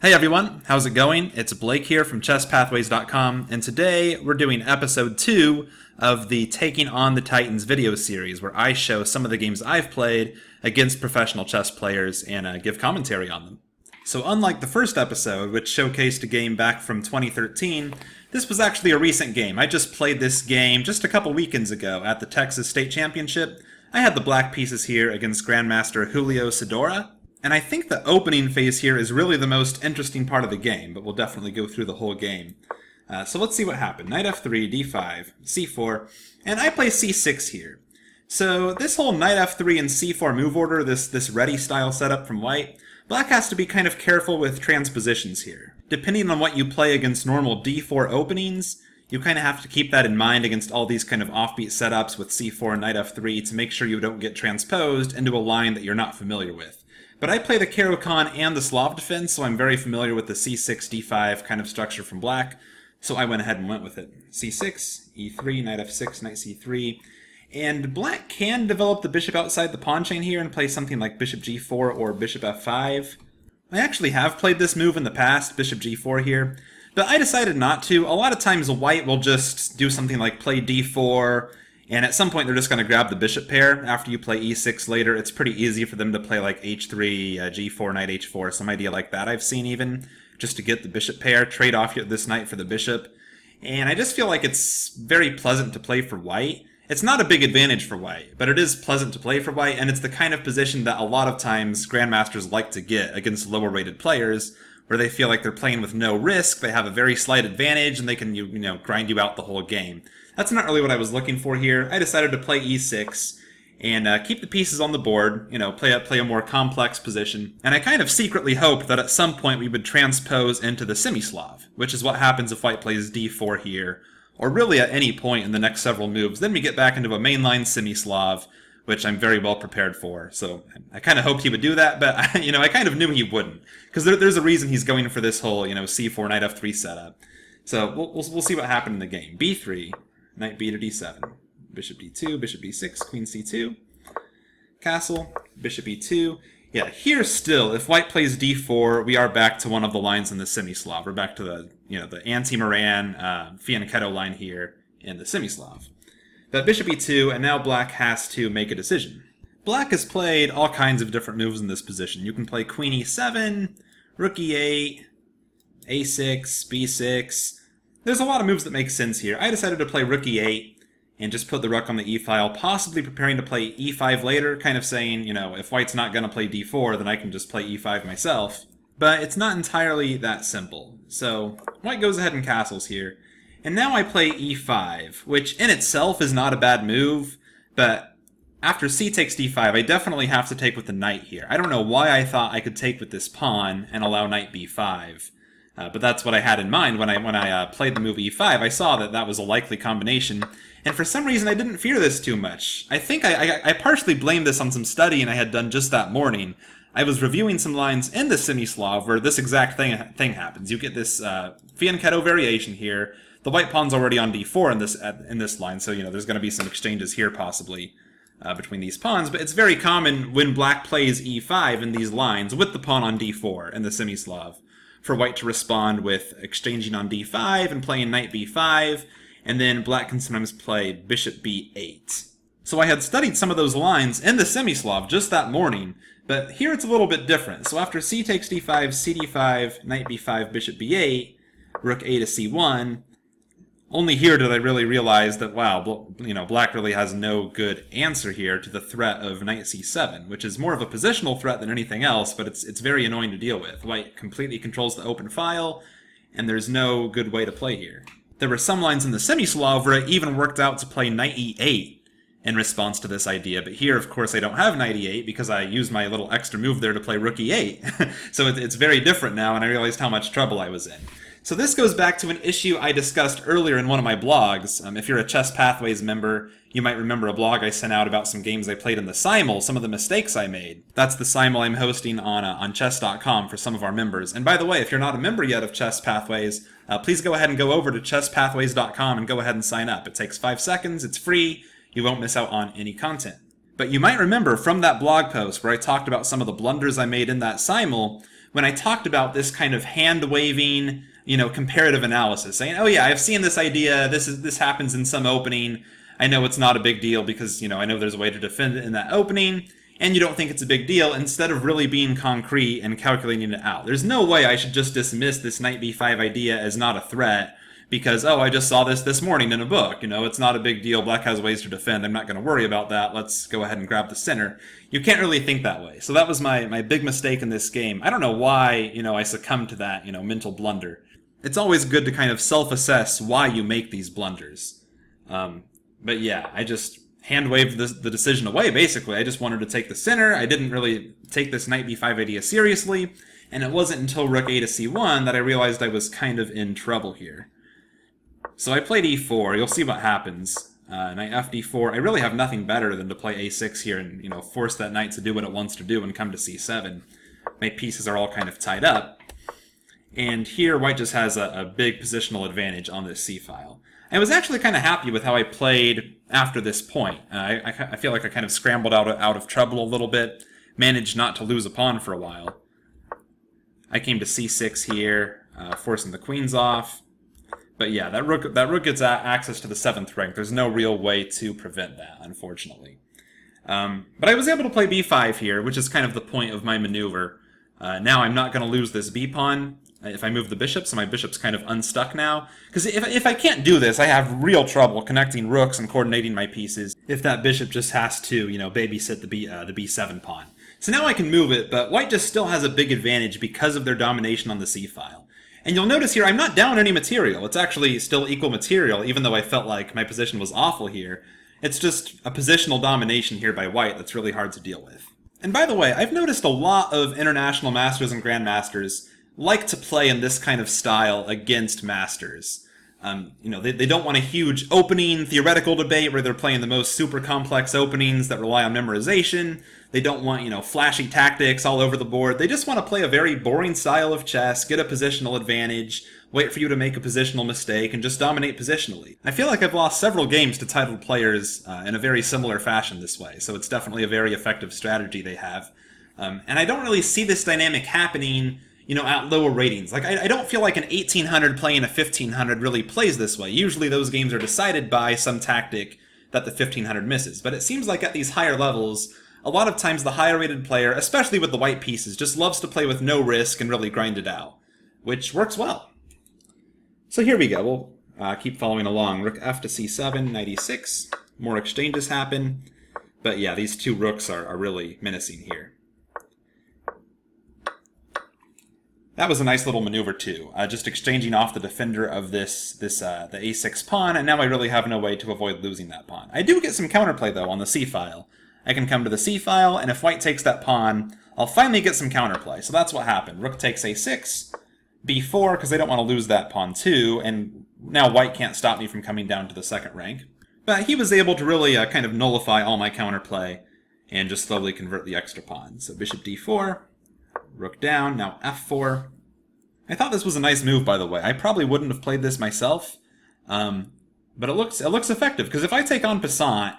Hey everyone, how's it going? It's Blake here from ChessPathways.com, and today we're doing episode 2 of the Taking on the Titans video series, where I show some of the games I've played against professional chess players and give commentary on them. So unlike the first episode, which showcased a game back from 2013, this was actually a recent game. I just played this game just a couple weekends ago at the Texas State Championship. I had the black pieces here against Grandmaster Julio Sadorra. And I think the opening phase here is really the most interesting part of the game, but we'll definitely go through the whole game. So let's see what happened. Knight f3, d5, c4, and I play c6 here. So this whole knight f3 and c4 move order, this ready style setup from white, black has to be kind of careful with transpositions here. Depending on what you play against normal d4 openings, you kind of have to keep that in mind against all these kind of offbeat setups with c4 and knight f3 to make sure you don't get transposed into a line that you're not familiar with. But I play the Caro-Kann and the Slav defense, so I'm very familiar with the c6, d5 kind of structure from black, so I went ahead and went with it. c6, e3, knight f6, knight c3, and black can develop the bishop outside the pawn chain here and play something like bishop g4 or bishop f5. I actually have played this move in the past, bishop g4 here, but I decided not to. A lot of times white will just do something like play d4, and at some point they're just going to grab the bishop pair after you play e6 later. It's pretty easy for them to play like h3, g4, knight h4, some idea like that I've seen even, just to get the bishop pair, trade off this knight for the bishop. And I just feel like it's very pleasant to play for white. It's not a big advantage for white, but it is pleasant to play for white, and it's the kind of position that a lot of times grandmasters like to get against lower rated players, where they feel like they're playing with no risk, they have a very slight advantage, and they can grind you out the whole game. That's not really what I was looking for here. I decided to play e6 and keep the pieces on the board, play a more complex position. And I kind of secretly hoped that at some point we would transpose into the semi-Slav, which is what happens if white plays d4 here, or really at any point in the next several moves. Then we get back into a mainline semi-Slav, which I'm very well prepared for. So I kind of hoped he would do that, but I kind of knew he wouldn't, because there's a reason he's going for this whole c4 knight f3 setup. So we'll see what happened in the game. b3. Knight b to d7, bishop d2, bishop d6, queen c2, castle, bishop e2. Yeah, here still, if white plays d4, we are back to one of the lines in the semi-Slav. We're back to the anti-Moran, Fianchetto line here in the semi-Slav. But bishop e2, and now black has to make a decision. Black has played all kinds of different moves in this position. You can play queen e7, rook e8, a6, b6. There's a lot of moves that make sense here. I decided to play rook e8 and just put the rook on the e-file, possibly preparing to play e5 later, kind of saying, if white's not going to play d4, then I can just play e5 myself. But it's not entirely that simple. So white goes ahead and castles here. And now I play e5, which in itself is not a bad move, but after c takes d5, I definitely have to take with the knight here. I don't know why I thought I could take with this pawn and allow knight b5. But that's what I had in mind when I played the move e5. I saw that was a likely combination, and for some reason I didn't fear this too much. I think I partially blamed this on some studying I had done just that morning. I was reviewing some lines in the semi-Slav where this exact thing happens. You get this Fianchetto variation here. The white pawn's already on d4 in this line, so there's going to be some exchanges here possibly between these pawns. But it's very common when black plays e5 in these lines with the pawn on d4 in the semi-Slav, for white to respond with exchanging on d5 and playing knight b5, and then black can sometimes play bishop b8. So I had studied some of those lines in the semi-Slav just that morning, but here it's a little bit different. So after c takes d5, c d5, knight b5, bishop b8, rook a to c1, only here did I really realize that, wow, black really has no good answer here to the threat of knight c7, which is more of a positional threat than anything else, but it's very annoying to deal with. White completely controls the open file, and there's no good way to play here. There were some lines in the semi-Slav where it even worked out to play knight e8 in response to this idea, but here, of course, I don't have knight e8 because I used my little extra move there to play rook e8. So it's very different now, and I realized how much trouble I was in. So this goes back to an issue I discussed earlier in one of my blogs. If you're a Chess Pathways member, you might remember a blog I sent out about some games I played in the Simul, some of the mistakes I made. That's the Simul I'm hosting on chess.com for some of our members. And by the way, if you're not a member yet of Chess Pathways, please go ahead and go over to chesspathways.com and go ahead and sign up. It takes 5 seconds, it's free, you won't miss out on any content. But you might remember from that blog post where I talked about some of the blunders I made in that Simul, when I talked about this kind of hand-waving, comparative analysis, saying, oh yeah, I've seen this idea, this happens in some opening, I know it's not a big deal because, I know there's a way to defend it in that opening, and you don't think it's a big deal, instead of really being concrete and calculating it out. There's no way I should just dismiss this knight b5 idea as not a threat, because, oh, I just saw this morning in a book, it's not a big deal, black has ways to defend, I'm not going to worry about that, let's go ahead and grab the center. You can't really think that way. So that was my big mistake in this game. I don't know why, I succumbed to that, mental blunder. It's always good to kind of self-assess why you make these blunders. But yeah, I just hand-waved the decision away, basically. I just wanted to take the center, I didn't really take this knight b5 idea seriously, and it wasn't until rook a to c1 that I realized I was kind of in trouble here. So I played e4, you'll see what happens. Knight fd4, I really have nothing better than to play a6 here and, force that knight to do what it wants to do and come to c7. My pieces are all kind of tied up. And here white just has a big positional advantage on this c-file. I was actually kind of happy with how I played after this point. I feel like I kind of scrambled out of trouble a little bit, managed not to lose a pawn for a while. I came to c6 here, forcing the queens off. But yeah, that rook gets access to the 7th rank. There's no real way to prevent that, unfortunately. But I was able to play b5 here, which is kind of the point of my maneuver. Now I'm not going to lose this b-pawn if I move the bishop, so my bishop's kind of unstuck now. Because if I can't do this, I have real trouble connecting rooks and coordinating my pieces if that bishop just has to, babysit the b7 pawn. So now I can move it, but white just still has a big advantage because of their domination on the c-file. And you'll notice here, I'm not down any material. It's actually still equal material, even though I felt like my position was awful here. It's just a positional domination here by white that's really hard to deal with. And by the way, I've noticed a lot of international masters and grandmasters like to play in this kind of style against masters. They don't want a huge opening theoretical debate where they're playing the most super complex openings that rely on memorization. They don't want, flashy tactics all over the board. They just want to play a very boring style of chess, get a positional advantage, wait for you to make a positional mistake, and just dominate positionally. I feel like I've lost several games to titled players in a very similar fashion this way, so it's definitely a very effective strategy they have. And I don't really see this dynamic happening at lower ratings. Like, I don't feel like an 1800 playing a 1500 really plays this way. Usually those games are decided by some tactic that the 1500 misses. But it seems like at these higher levels, a lot of times the higher rated player, especially with the white pieces, just loves to play with no risk and really grind it out, which works well. So here we go. We'll keep following along. Rook f to c7, knight e6. More exchanges happen. But yeah, these two rooks are really menacing here. That was a nice little maneuver too, just exchanging off the defender of the a6 pawn, and now I really have no way to avoid losing that pawn. I do get some counterplay though on the c-file. I can come to the c-file, and if white takes that pawn, I'll finally get some counterplay. So that's what happened. Rook takes a6, b4, because I don't want to lose that pawn too, and now white can't stop me from coming down to the 2nd rank. But he was able to really kind of nullify all my counterplay and just slowly convert the extra pawn. So bishop d4. Rook down, now f4. I thought this was a nice move, by the way. I probably wouldn't have played this myself, but it looks effective, because if I take en passant,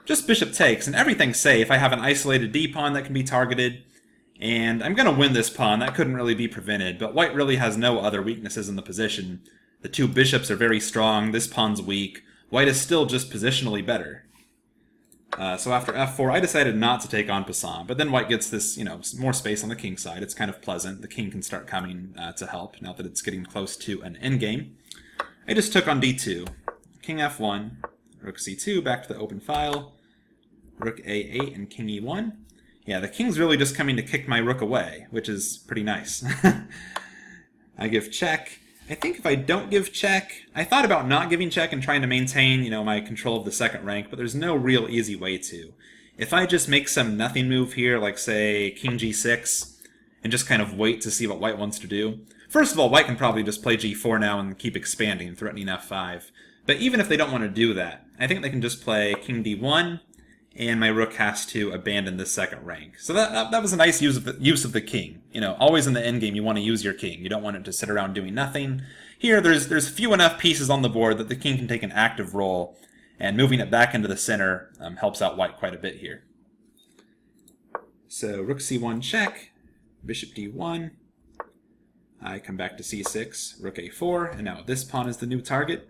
just bishop takes, and everything's safe. I have an isolated d-pawn that can be targeted, and I'm going to win this pawn. That couldn't really be prevented, but white really has no other weaknesses in the position. The two bishops are very strong, this pawn's weak. White is still just positionally better. So after f4, I decided not to take en passant, but then white gets this, more space on the king side. It's kind of pleasant. The king can start coming to help now that it's getting close to an endgame. I just took on d2. King f1, rook c2, back to the open file, rook a8 and king e1. Yeah, the king's really just coming to kick my rook away, which is pretty nice. I give check. I think if I don't give check, I thought about not giving check and trying to maintain, my control of the 2nd rank, but there's no real easy way to. If I just make some nothing move here, like say king g6, and just kind of wait to see what white wants to do. First of all, white can probably just play g4 now and keep expanding, threatening f5. But even if they don't want to do that, I think they can just play king d1, and my rook has to abandon the 2nd rank. So that was a nice use of the king. Always in the endgame you want to use your king. You don't want it to sit around doing nothing. Here, there's few enough pieces on the board that the king can take an active role, and moving it back into the center helps out white quite a bit here. So rook c1 check, bishop d1. I come back to c6, rook a4, and now this pawn is the new target.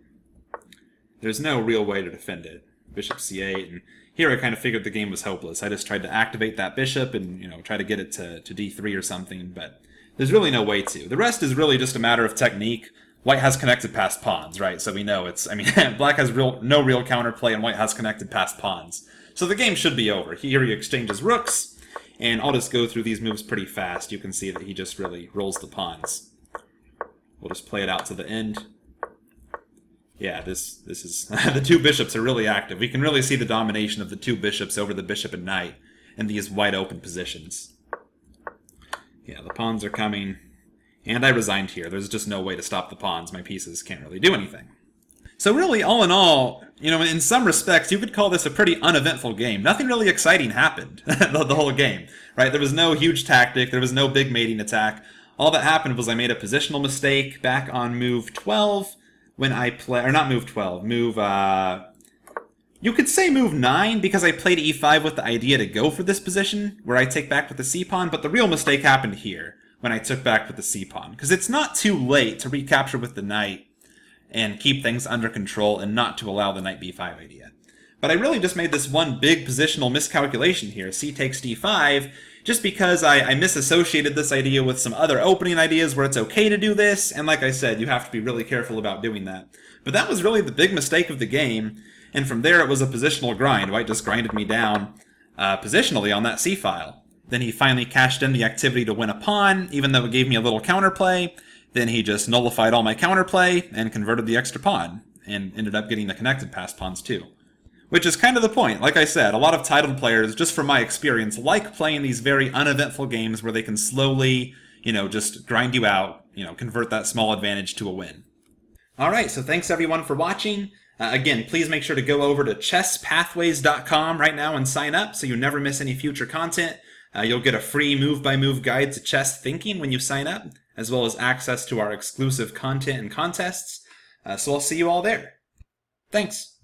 There's no real way to defend it. Bishop c8, and here I kind of figured the game was hopeless. I just tried to activate that bishop and, try to get it to d3 or something, but there's really no way to. The rest is really just a matter of technique. White has connected past pawns, right? So we know black has no real counterplay, and white has connected past pawns. So the game should be over. Here he exchanges rooks, and I'll just go through these moves pretty fast. You can see that he just really rolls the pawns. We'll just play it out to the end. Yeah, this is... the two bishops are really active. We can really see the domination of the two bishops over the bishop and knight in these wide open positions. Yeah, the pawns are coming. And I resigned here. There's just no way to stop the pawns. My pieces can't really do anything. So really, all in all, in some respects, you could call this a pretty uneventful game. Nothing really exciting happened the whole game, right? There was no huge tactic. There was no big mating attack. All that happened was I made a positional mistake back on move 12 when I play... Or not move 12. You could say move 9, because I played e5 with the idea to go for this position, where I take back with the c-pawn, but the real mistake happened here, when I took back with the c-pawn. Because it's not too late to recapture with the knight and keep things under control and not to allow the knight b5 idea. But I really just made this one big positional miscalculation here, c takes d5, just because I misassociated this idea with some other opening ideas where it's okay to do this, and like I said, you have to be really careful about doing that. But that was really the big mistake of the game, and from there it was a positional grind. White just grinded me down positionally on that c-file. Then he finally cashed in the activity to win a pawn, even though it gave me a little counterplay. Then he just nullified all my counterplay and converted the extra pawn, and ended up getting the connected passed pawns too. Which is kind of the point. Like I said, a lot of titled players, just from my experience, like playing these very uneventful games where they can slowly, just grind you out, convert that small advantage to a win. Alright, so thanks everyone for watching. Again, please make sure to go over to chesspathways.com right now and sign up so you never miss any future content. You'll get a free move-by-move guide to chess thinking when you sign up, as well as access to our exclusive content and contests. So I'll see you all there. Thanks!